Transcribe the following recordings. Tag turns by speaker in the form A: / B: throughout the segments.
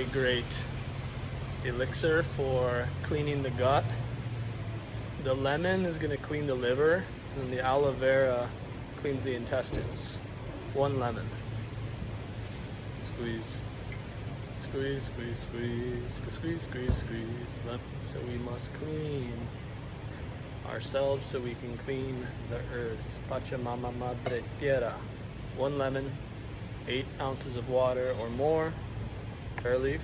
A: A great elixir for cleaning the gut. The lemon is going to clean the liver, and the aloe vera cleans the intestines. 1 lemon. Squeeze. Squeeze, squeeze, squeeze, squeeze, squeeze, squeeze. So we must clean ourselves so we can clean the earth. Pachamama Madre Tierra. 1 lemon, 8 ounces of water or more. Pear leaf,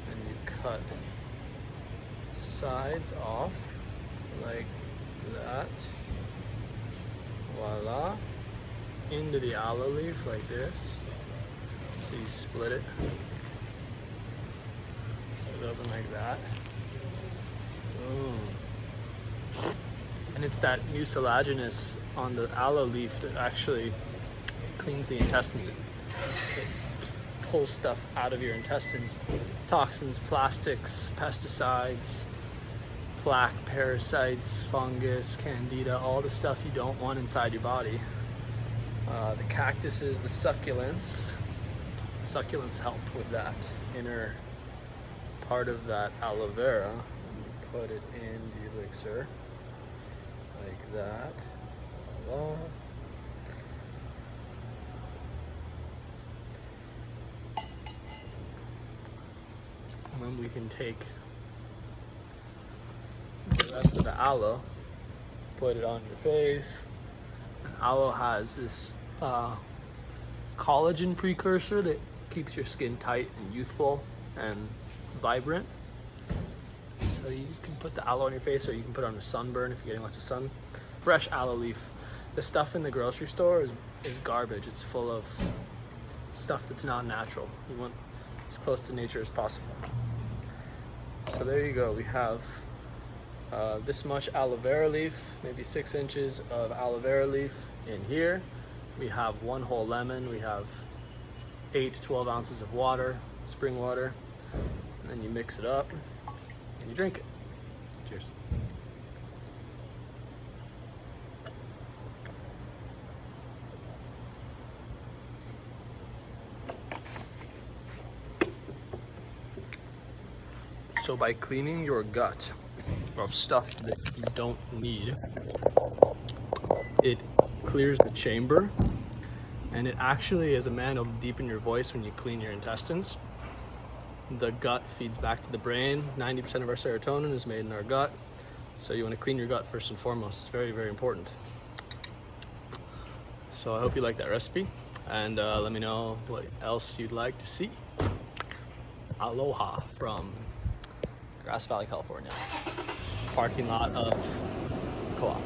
A: and you cut sides off like that. Voila. Into the aloe leaf like this. So you split it. So it open like that. Boom. And it's that mucilaginous on the aloe leaf that actually cleans the intestines. It pulls stuff out of your intestines. Toxins, plastics, pesticides, plaque, parasites, fungus, candida, all the stuff you don't want inside your body. The cactuses, the succulents. The succulents help with that inner part of that aloe vera. And put it in the elixir like that. Voila. And then we can take the rest of the aloe, put it on your face. And aloe has this collagen precursor that keeps your skin tight and youthful and vibrant. So you can put the aloe on your face, or you can put it on a sunburn if you're getting lots of sun. Fresh aloe leaf. The stuff in the grocery store is garbage. It's full of stuff that's not natural. You want as close to nature as possible. So there you go. We have this much aloe vera leaf, maybe 6 inches of aloe vera leaf in here. We have 1 whole lemon. We have 8 to 12 ounces of water, spring water, and then you mix it up and you drink it. Cheers. So by cleaning your gut of stuff that you don't need, it clears the chamber, and it actually, as a man, it'll deepen your voice when you clean your intestines. The gut feeds back to the brain. 90% of our serotonin is made in our gut. So you want to clean your gut first and foremost. It's very, very important. So I hope you like that recipe, and let me know what else you'd like to see. Aloha from Grass Valley, California. Parking lot of Co-op.